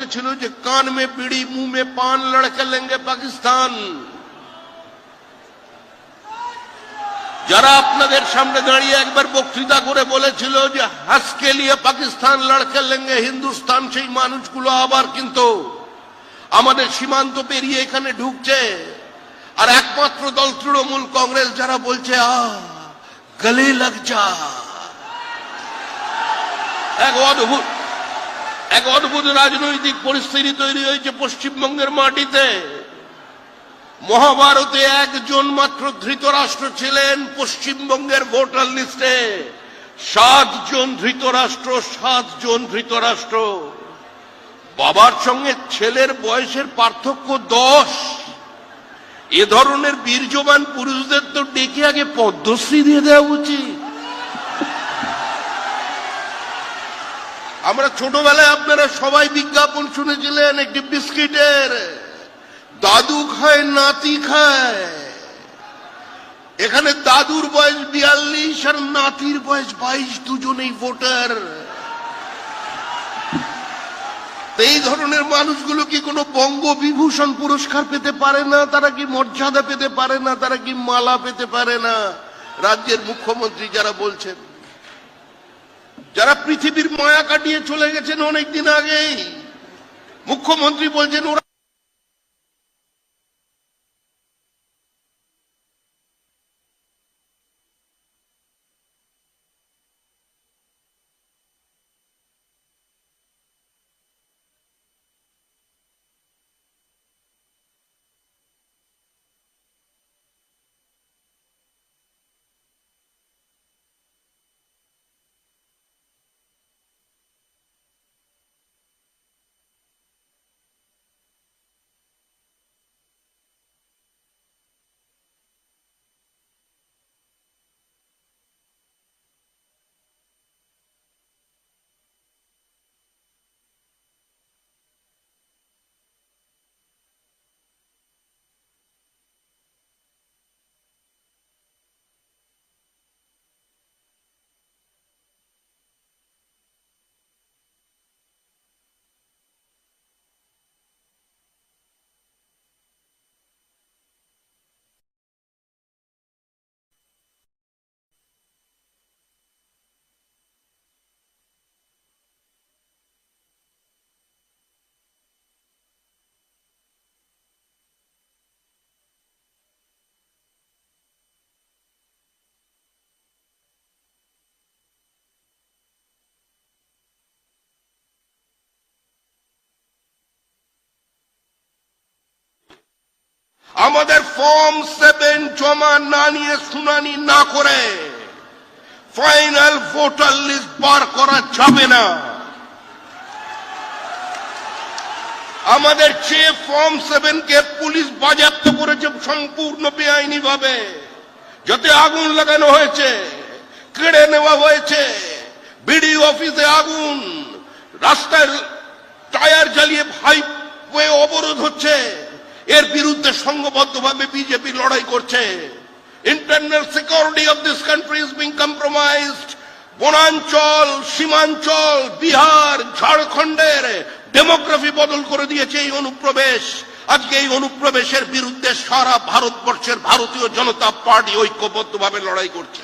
বলেছিল যে কান মে বিড়ি মুঁহ মে পান লড়কে লেঙ্গে পাকিস্তান। যারা আপনাদের সামনে দাঁড়িয়ে একবার বক্তৃতা করে বলেছিল যে হাসকে লিয়ে পাকিস্তান লড়কে লেঙ্গে হিন্দুস্তান, সেই মানুষগুলো আবার কিন্তু আমাদের সীমান্ত পেরিয়ে এখানে ঢুকছে। আর একমাত্র দল তৃণমূল কংগ্রেস যারা বলছে গলে লাগ যা। এক অদ্ভুত রাজনৈতিক পরিস্থিতি তৈরি হয়েছে পশ্চিমবঙ্গের মাটিতে। মহাভারতে একজন মাত্র ধৃতরাষ্ট্র ছিলেন, পশ্চিমবঙ্গের ভোটার লিস্টে 7 জন ধৃতরাষ্ট্র, 7 জন ধৃতরাষ্ট্র। বাবার সঙ্গে ছেলের বয়সের পার্থক্য 10। এ ধরনের বীর্যবান পুরুষদের তো ডেকে আগে পদ্মশ্রী দিয়ে দেওয়া উচিত। আমরা ছোটবেলায় আপনারা সবাই বিজ্ঞাপন শুনেছিলেন একটি বিস্কিটের, দাদু খায় নাতি খায়। এখানে দাদুর বয়স 42 আর নাতির বয়স 22, দুজনেই ভোটার। এই ধরনের মানুষগুলো কি কোনো বঙ্গবিভূষণ পুরস্কার পেতে পারে না? তারা কি মর্যাদা পেতে পারে না? তারা কি মালা পেতে পারে না? রাজ্যের মুখ্যমন্ত্রী যারা বলছেন, যারা পৃথিবীর মায়া কাটিয়ে চলে গেছেন অনেকদিন আগেই, মুখ্যমন্ত্রী বলছেন ওরা আমাদের ফর্ম 7 জমা না নিয়ে শুনানি না করে ফাইনাল ভোটার লিস্ট বার করা যাবে না। আমাদের চেয়ে ফর্ম 7 কে পুলিশ বাজেয়াপ্ত করেছে সম্পূর্ণ বেআইনি ভাবে। যাতে আগুন লাগানো হয়েছে, কেড়ে নেওয়া হয়েছে, বিডিও অফিসে আগুন, রাস্তায় টায়ার জ্বালিয়ে হাইওয়ে অবরোধ হচ্ছে। এর বিরুদ্ধে সংঘবদ্ধভাবে বিজেপি লড়াই করছে। Internal security of this country is being compromised. বনাঞ্চল, সীমাঞ্চল, বিহার, ঝাড়খণ্ডের ডেমোগ্রাফি বদল করে দিয়েছে এই অনুপ্রবেশ। আজকে এই অনুপ্রবেশের বিরুদ্ধে সারা ভারতবর্ষের ভারতীয় জনতা পার্টি ঐক্যবদ্ধভাবে লড়াই করছে।